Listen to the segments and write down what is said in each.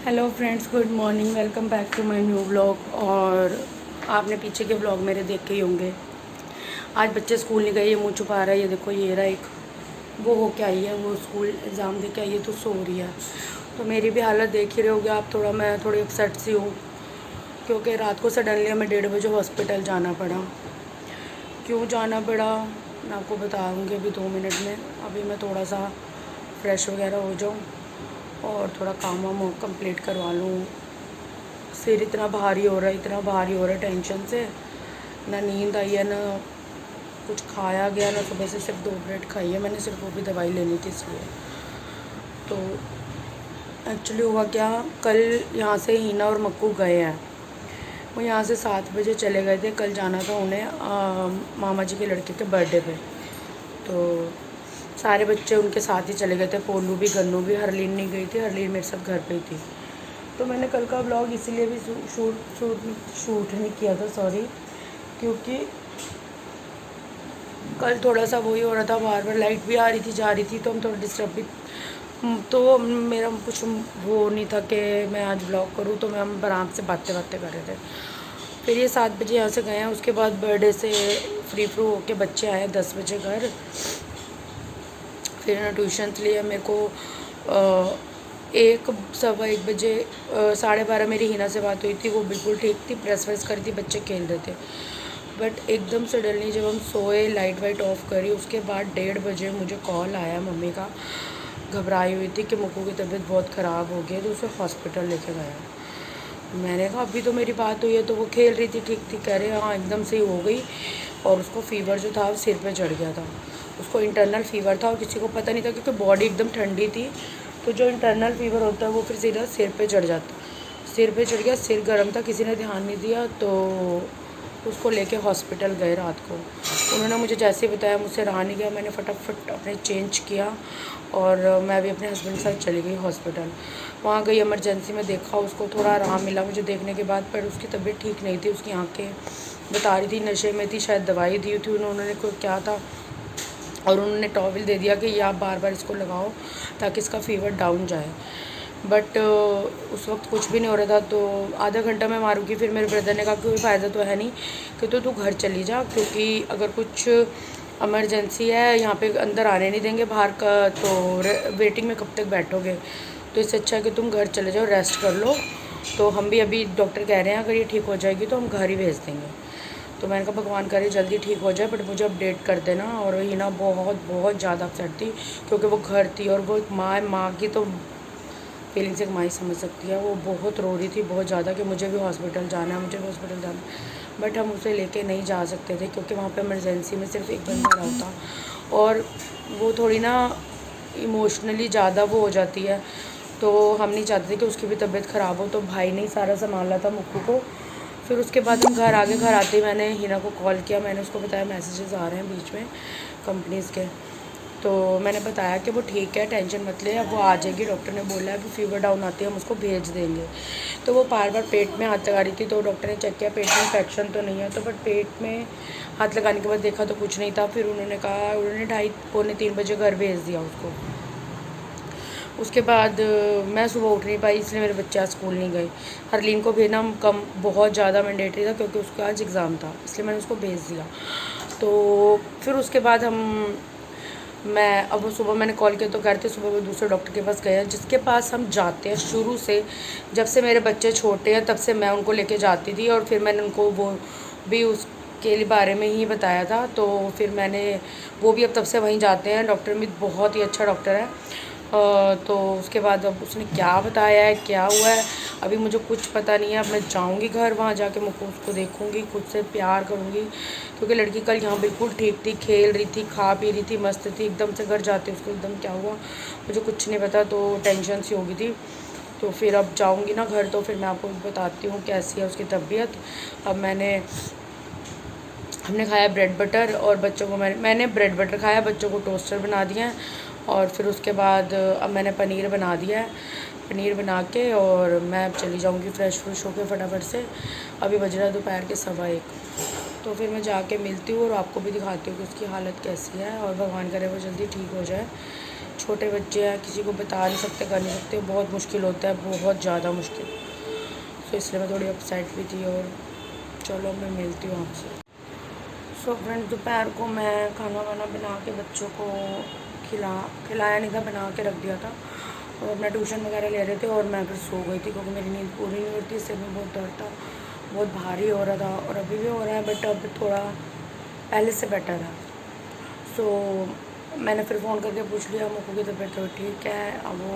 Hello friends, good morning. Welcome back to my new vlog. और आपने पीछे के व्लॉग मेरे देखे ही होंगे। आज बच्चे स्कूल नहीं गए, ये मुँह छुपा रहा है। ये देखो, ये रहा एक, वो होके आई है, वो स्कूल एग्ज़ाम दे के आई है तो सो रही है। तो मेरी भी हालत देख ही रहे होगे आप। मैं थोड़ी अपसेट सी हूँ क्योंकि रात को सडनली हमें 1:30 बजे हॉस्पिटल जाना पड़ा। क्यों जाना पड़ा मैं आपको बताऊँगी अभी 2 मिनट में। अभी मैं थोड़ा सा फ्रेश वगैरह हो जाऊँ और थोड़ा काम वाम कंप्लीट करवा लूँ। सिर इतना भारी हो रहा है, इतना भारी हो रहा है टेंशन से। ना नींद आई है, ना कुछ खाया गया, ना सुबह से सिर्फ 2 ब्रेड खाई है मैंने, सिर्फ वो भी दवाई लेनी थी इसलिए। तो एक्चुअली हुआ क्या, कल यहाँ से हीना और मक्कू गए हैं। वो यहाँ से 7 बजे चले गए थे। कल जाना था उन्हें मामा जी के लड़के के बर्थडे पे। तो सारे बच्चे उनके साथ ही चले गए थे। पोलू भी, गन्नू भी। हरलीन नहीं गई थी, हरलीन मेरे साथ घर पे ही थी। तो मैंने कल का ब्लॉग इसीलिए भी शूट नहीं किया था, सॉरी, क्योंकि कल थोड़ा सा वही हो रहा था, बार बार लाइट भी आ रही थी जा रही थी, तो हम थोड़ा डिस्टर्ब भी। तो मेरा कुछ वो नहीं था कि मैं आज ब्लॉग करूँ, तो मैं हम आराम से बातें बातें कर रहे थे। फिर ये 7 बजे यहाँ से गए हैं। उसके बाद बर्थडे से फ्री फ्रू होके बच्चे आए 10 बजे घर। फिर ना ट्यूशन लिए मेरे को 1 सवा 1 बजे 12:30 मेरी हिना से बात हुई थी। वो बिल्कुल ठीक थी, प्रेस वेस करी थी, बच्चे खेल रहे थे। बट एकदम सडनली जब हम सोए, लाइट वाइट ऑफ करी, उसके बाद 1:30 बजे मुझे कॉल आया मम्मी का। घबराई हुई थी कि मुक्कू की तबीयत बहुत ख़राब हो गई है, तो उसे हॉस्पिटल लेके गया। मैंने कहा अभी तो मेरी बात हुई है, तो वो खेल रही थी, ठीक थी, कह रहे हाँ एकदम सही हो गई। और उसको फ़ीवर जो था वो सिर पे चढ़ गया था। उसको इंटरनल फ़ीवर था और किसी को पता नहीं था क्योंकि बॉडी एकदम ठंडी थी। तो जो इंटरनल फ़ीवर होता है वो फिर सीधा सिर पे चढ़ जाता। सिर पे चढ़ गया, सिर गर्म था, किसी ने ध्यान नहीं दिया, तो उसको लेके हॉस्पिटल गए रात को। उन्होंने मुझे जैसे ही बताया, मुझसे रहा नहीं गया। मैंने फटाफट अपने चेंज किया और मैं भी अपने हस्बैंड के साथ चली गई हॉस्पिटल। वहाँ गई, इमरजेंसी में देखा, उसको थोड़ा आराम मिला मुझे देखने के बाद, पर उसकी तबीयत ठीक नहीं थी। उसकी आँखें बता रही थी नशे में थी, शायद दवाई दी थी उन्होंने, को क्या था, और उन्होंने टॉवल दे दिया कि ये आप बार बार इसको लगाओ ताकि इसका फ़ीवर डाउन जाए। बट उस वक्त कुछ भी नहीं हो रहा था। तो आधा घंटा मैं मारूंगी। फिर मेरे ब्रदर ने कहा कोई फ़ायदा तो है नहीं कि तो तू घर चली जा, क्योंकि अगर कुछ इमरजेंसी है यहाँ पे अंदर आने नहीं देंगे बाहर का, तो वेटिंग में कब तक बैठोगे। तो इससे अच्छा है कि तुम घर चले जाओ, रेस्ट कर लो। तो हम भी अभी डॉक्टर कह रहे हैं अगर ये ठीक हो जाएगी तो हम घर ही भेज देंगे। तो मैंने कहा भगवान करे जल्दी ठीक हो जाए, बट मुझे अपडेट कर देना। और हिना बहुत बहुत ज़्यादा अपसेट थी क्योंकि वो घर थी और वो एक माँ की तो फीलिंग्स एक माँ ही समझ सकती है। वो बहुत रो रही थी बहुत ज़्यादा कि मुझे भी हॉस्पिटल जाना है, मुझे भी हॉस्पिटल जाना है। बट हम उसे लेके नहीं जा सकते थे क्योंकि वहाँ पे इमरजेंसी में सिर्फ एक बंदा रहा था और वो थोड़ी ना इमोशनली ज़्यादा वो हो जाती है। तो हम नहीं चाहते थे कि उसकी भी तबीयत ख़राब हो। तो भाई ने ही सारा संभाला था मुक्कू को। फिर उसके बाद हम घर आ गए। घर आते ही मैंने हिना को कॉल किया। मैंने उसको बताया मैसेजेस आ रहे हैं बीच में कंपनीज़ के। तो मैंने बताया कि वो ठीक है, टेंशन मत ले, अब वो आ जाएगी। डॉक्टर ने बोला है कि फ़ीवर डाउन आती है हम उसको भेज देंगे। तो वो बार बार पेट में हाथ लगा रही थी, तो डॉक्टर ने चेक किया पेट में इन्फेक्शन तो नहीं है। तो बट पेट में हाथ लगाने के बाद देखा तो कुछ नहीं था। फिर उन्होंने कहा, उन्होंने 2:30 पौने 3 बजे घर भेज दिया उसको। उसके बाद मैं सुबह उठ नहीं पाई, इसलिए मेरे बच्चे आज स्कूल नहीं गए। हरलीन को भेजना कम बहुत ज़्यादा मैंडेटरी था क्योंकि उसका आज एग्ज़ाम था, इसलिए मैंने उसको भेज दिया। तो फिर उसके बाद मैं अब सुबह मैंने कॉल किया तो कह रहे थे सुबह वो दूसरे डॉक्टर के पास गए हैं, जिसके पास हम जाते हैं शुरू से। जब से मेरे बच्चे छोटे हैं तब से मैं उनको लेके जाती थी और फिर मैंने उनको वो भी उसके बारे में ही बताया था। तो फिर मैंने वो भी अब तब से वहीं जाते हैं। डॉक्टर भी बहुत ही अच्छा डॉक्टर है। तो उसके बाद अब उसने क्या बताया है, क्या हुआ है, अभी मुझे कुछ पता नहीं है। अब मैं जाऊंगी घर, वहाँ जाके मैं उसको देखूंगी, खुद से प्यार करूंगी, क्योंकि लड़की कल यहाँ बिल्कुल ठीक थी, खेल रही थी, खा पी रही थी, मस्त थी। एकदम से घर जाते उसको एकदम क्या हुआ मुझे कुछ नहीं पता, तो टेंशन सी हो गई थी। तो फिर अब जाऊंगी ना घर, तो फिर मैं आपको बताती हूँ कैसी है उसकी तबीयत। अब हमने खाया ब्रेड बटर और बच्चों को मैंने ब्रेड बटर खाया, बच्चों को टोस्टर बना दिया है। और फिर उसके बाद अब मैंने पनीर बना दिया है। पनीर बना के और मैं अब चली जाऊंगी फ्रेश होकर फटाफट से। अभी बज रहा है दोपहर के 1:15। तो फिर मैं जाके मिलती हूँ और आपको भी दिखाती हूँ कि उसकी हालत कैसी है, और भगवान करे वो जल्दी ठीक हो जाए। छोटे बच्चे हैं, किसी को बता नहीं सकते, कर नहीं सकते, बहुत मुश्किल होता है, बहुत ज़्यादा मुश्किल। तो इसलिए मैं थोड़ी अपसेट भी थी। और चलो मैं मिलती हूँ आपसे। सो फ्रेंड्स, दोपहर को मैं खाना वाना बना के बच्चों को खिलाया नहीं था, बना के रख दिया था, और अपना ट्यूशन वगैरह ले रहे थे, और मैं फिर सो गई थी क्योंकि मेरी नींद पूरी नहीं होती। सिर में बहुत दर्द था, बहुत भारी हो रहा था, और अभी भी हो रहा है, बट अब थोड़ा पहले से बेटर है। सो मैंने फिर फ़ोन करके पूछ लिया मुक्कू की तबीयत तो ठीक है। अब वो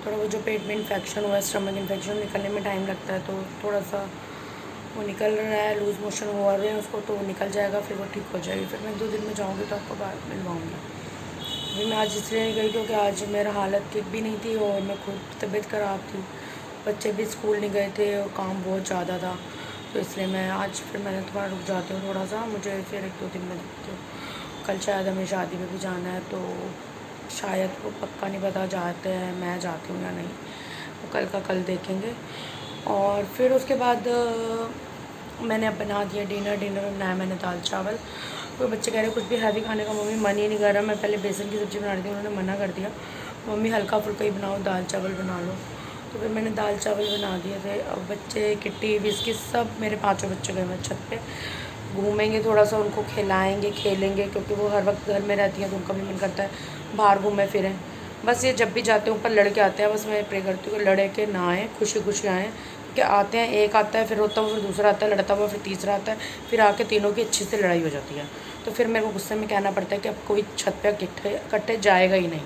थोड़ा वो जो पेट में इन्फेक्शन हुआ है, स्टमक इन्फेक्शन, निकलने में टाइम लगता है, तो थोड़ा सा वो निकल रहा है, लूज़ मोशन हो रहे हैं उसको, तो निकल जाएगा, फिर वो ठीक हो जाएगी। फिर मैं 2 दिन में जाऊँगी तो आपको बात मिलवाऊँगी। अभी मैं आज इसलिए नहीं गई क्योंकि आज मेरा हालत ठीक भी नहीं थी, और मैं खुद तबीयत ख़राब थी, बच्चे भी स्कूल नहीं गए थे, और काम बहुत ज़्यादा था, तो इसलिए मैं आज फिर मैंने थोड़ा रुक जाती हूँ थोड़ा सा, मुझे फिर 1-2 दिन में देखती हूँ। कल शायद हमें शादी में भी जाना है, तो शायद वो पक्का नहीं पता जाते हैं, मैं जाती हूँ या नहीं, तो कल का कल देखेंगे। और फिर उसके बाद मैंने अब बना दिया डिनर में बनाया मैंने दाल चावल। कोई बच्चे कह रहे कुछ भी हैवी खाने का, मम्मी मन ही नहीं कर रहा। मैं पहले बेसन की सब्ज़ी बना रही थी, उन्होंने मना कर दिया, मम्मी हल्का फुल्का ही बनाओ, दाल चावल बना लो। तो फिर मैंने दाल चावल बना दिए थे। अब बच्चे किट्टी बिस्की सब मेरे 5 बच्चे गए हुए छत पे, घूमेंगे थोड़ा सा, उनको खिलाएंगे, खेलेंगे, क्योंकि वो हर वक्त घर में रहती हैं, तो उनका भी मन करता है बाहर घूमें फिरें। बस ये जब भी जाते हैं ऊपर लड़के आते हैं, बस मैं प्रे करती हूँ कि लड़े के ना आएँ, खुशी खुशी आएँ। कि आते हैं, एक आता है, फिर रोता हुआ, फिर दूसरा आता है, लड़ता हुआ, फिर तीसरा आता है, फिर आके तीनों की अच्छी से लड़ाई हो जाती है। तो फिर मेरे को गुस्से में कहना पड़ता है कि अब कोई छत पे इकट्ठे जाएगा ही नहीं।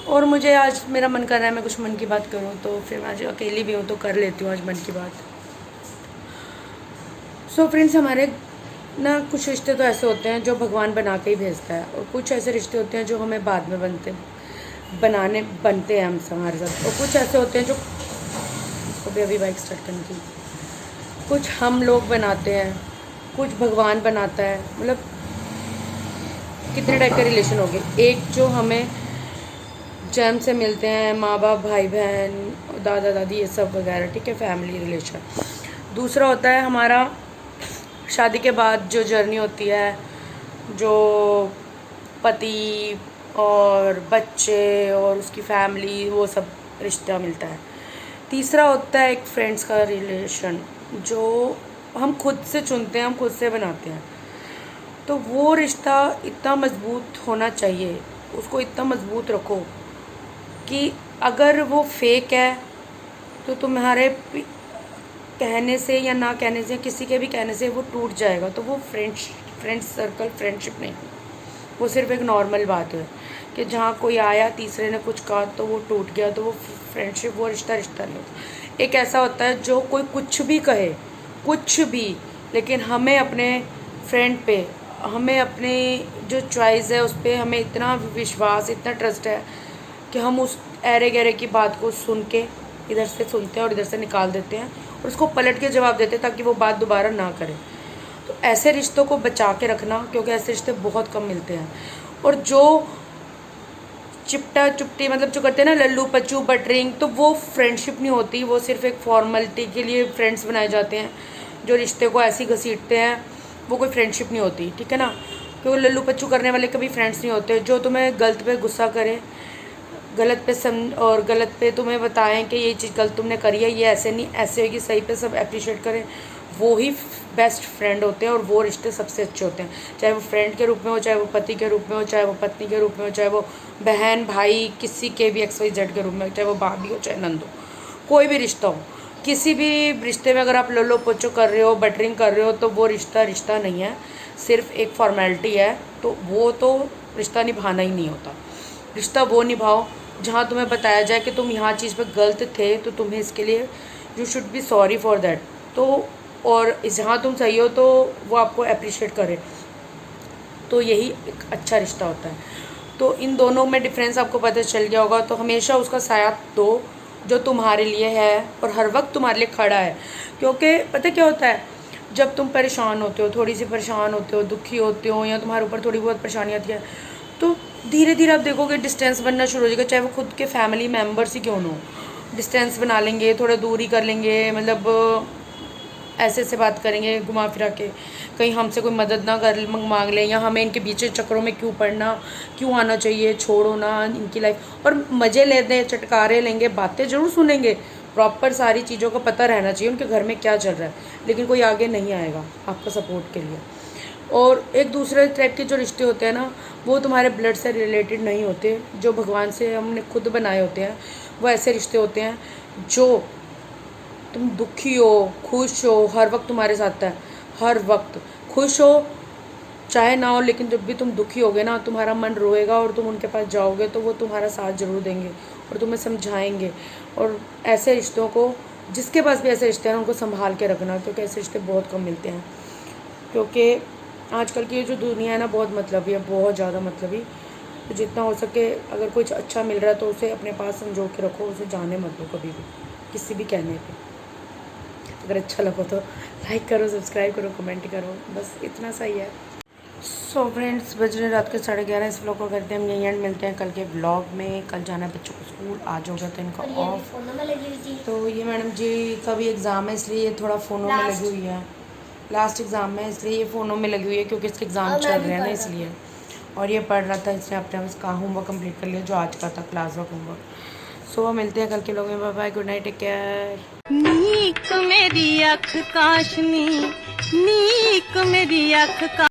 और मुझे आज मेरा मन कर रहा है मैं कुछ मन की बात करूँ, तो फिर मैं आज अकेली भी हूँ तो कर लेती हूँ आज मन की बात। सो फ्रेंड्स, हमारे ना कुछ रिश्ते तो ऐसे होते हैं जो भगवान बना के ही भेजता है, और कुछ ऐसे रिश्ते होते हैं जो हमें बाद में बनते हैं हम हमारे साथ, और कुछ ऐसे होते हैं जो अभी बाइक स्टार्ट करनी थी, कुछ हम लोग बनाते हैं, कुछ भगवान बनाता है। मतलब कितने टाइप के रिलेशन हो गए। एक जो हमें जन्म से मिलते हैं, माँ बाप, भाई बहन, दादा दादी, ये सब वगैरह, ठीक है, फैमिली रिलेशन। दूसरा होता है हमारा शादी के बाद जो जर्नी होती है, जो पति और बच्चे और उसकी फैमिली, वो सब रिश्ता मिलता है। तीसरा होता है एक फ्रेंड्स का रिलेशन, जो हम खुद से चुनते हैं, हम खुद से बनाते हैं। तो वो रिश्ता इतना मज़बूत होना चाहिए, उसको इतना मज़बूत रखो कि अगर वो फेक है तो तुम्हारे कहने से या ना कहने से, किसी के भी कहने से वो टूट जाएगा, तो वो फ्रेंड्स सर्कल फ्रेंडशिप नहीं, वो सिर्फ एक नॉर्मल बात है कि जहाँ कोई आया, तीसरे ने कुछ कहा तो वो टूट गया, तो वो फ्रेंडशिप, वो रिश्ता नहीं होता। एक ऐसा होता है जो कोई कुछ भी कहे, कुछ भी, लेकिन हमें अपने फ्रेंड पे, हमें अपने जो चॉइस है उस पर हमें इतना विश्वास, इतना ट्रस्ट है कि हम उस ऐरे गहरे की बात को सुन के इधर से सुनते हैं और इधर से निकाल देते हैं, और उसको पलट के जवाब देते हैं ताकि वो बात दोबारा ना करे। तो ऐसे रिश्तों को बचा के रखना, क्योंकि ऐसे रिश्ते बहुत कम मिलते हैं। और जो चिपटा चुपटी, मतलब जो करते हैं ना लल्लू पच्चू बटरिंग, तो वो फ्रेंडशिप नहीं होती, वो सिर्फ एक फॉर्मेलिटी के लिए फ्रेंड्स बनाए जाते हैं। जो रिश्ते को ऐसे ही घसीटते हैं, वो कोई फ्रेंडशिप नहीं होती, ठीक है ना। क्योंकि लल्लू पच्चू करने वाले कभी फ्रेंड्स नहीं होते। जो तुम्हें गलत पे गुस्सा करे, गलत पे और गलत पे तुम्हें बताएं कि ये चीज़ गलत तुमने करी है, ये ऐसे नहीं ऐसे होगी, सही पे सब अप्रिशिएट करें, वो ही बेस्ट फ्रेंड होते हैं, और वो रिश्ते सबसे अच्छे होते हैं। चाहे वो फ्रेंड के रूप में हो, चाहे वो पति के रूप में हो, चाहे वो पत्नी के रूप में हो, चाहे वो बहन भाई, किसी के भी XYZ के रूप में, चाहे वो भाभी हो, चाहे नंद हो, कोई भी रिश्ता हो। किसी भी रिश्ते में अगर आप लल्लो पोचो कर रहे हो, बटरिंग कर रहे हो, तो वो रिश्ता नहीं है, सिर्फ एक फॉर्मेलिटी है। तो वो तो रिश्ता निभाना ही नहीं होता। रिश्ता वो निभाओ जहाँ तुम्हें बताया जाए कि तुम यहाँ चीज़ पे गलत थे, तो तुम्हें इसके लिए you should be sorry for that. तो और जहाँ तुम सही हो तो वो आपको अप्रिशिएट करे, तो यही एक अच्छा रिश्ता होता है। तो इन दोनों में डिफरेंस आपको पता चल गया होगा। तो हमेशा उसका साथ दो जो तुम्हारे लिए है और हर वक्त तुम्हारे लिए खड़ा है। क्योंकि पता क्या होता है, जब तुम परेशान होते हो, थोड़ी सी परेशान होते हो, दुखी होते हो, या तुम्हारे ऊपर थोड़ी बहुत परेशानी आती है, तो धीरे धीरे आप देखोगे डिस्टेंस बनना शुरू हो जाएगा। चाहे वो खुद के फैमिली मेम्बर्स ही क्यों ना हो, डिस्टेंस बना लेंगे, थोड़ा दूरी कर लेंगे, मतलब ऐसे से बात करेंगे घुमा फिरा के, कहीं हमसे कोई मदद ना कर मांग लें, या हमें इनके पीछे चक्करों में क्यों पड़ना, क्यों आना चाहिए, छोड़ो ना इनकी लाइफ। और मज़े लेते हैं, चटकारे लेंगे, बातें ज़रूर सुनेंगे, प्रॉपर सारी चीज़ों का पता रहना चाहिए उनके घर में क्या चल रहा है, लेकिन कोई आगे नहीं आएगा आपका सपोर्ट के लिए। और एक दूसरे टाइप के जो रिश्ते होते हैं ना, वो तुम्हारे ब्लड से रिलेटेड नहीं होते, जो भगवान से हमने खुद बनाए होते हैं। वो ऐसे रिश्ते होते हैं जो तुम दुखी हो, खुश हो, हर वक्त तुम्हारे साथ है। हर वक्त खुश हो चाहे ना हो, लेकिन जब भी तुम दुखी होगे ना, तुम्हारा मन रोएगा और तुम उनके पास जाओगे तो वो तुम्हारा साथ ज़रूर देंगे और तुम्हें समझाएंगे। और ऐसे रिश्तों को, जिसके पास भी ऐसे रिश्ते हैं उनको संभाल के रखना, क्योंकि ऐसे रिश्ते बहुत कम मिलते हैं। क्योंकि आजकल की ये जो दुनिया है ना, बहुत मतलबी है, बहुत ज़्यादा मतलबी। तो जितना हो सके, अगर कुछ अच्छा मिल रहा है तो उसे अपने पास संजो के रखो, उसे जाने मत दो कभी भी किसी भी कहने पे। अगर अच्छा लगा तो लाइक करो, सब्सक्राइब करो, कमेंट करो, बस इतना सा ही है। सो फ्रेंड्स, बज रहे रात के 11:30। इस व्लॉग को करते हैं हम यहीं एंड, मिलते हैं कल के ब्लॉग में। कल जाना है बच्चों को स्कूल, आज हो गया तो इनका ऑफ। तो ये मैडम जी का भी एग्ज़ाम है, इसलिए ये थोड़ा फ़ोनों में लगी हुई है। लास्ट एग्ज़ाम है इसलिए ये फ़ोनों में लगी हुई है, क्योंकि इसके एग्ज़ाम चल रहे हैं ना इसलिए। और ये पढ़ रहा था, इसने अपने उसका होमवर्क कंप्लीट कर लिया जो आज का था, क्लास वर्क होमवर्क। सो मिलते हैं कल के लोग में। Bye bye, good night, take care. नीक मेरी अख काशनी, नीक मेरी अख का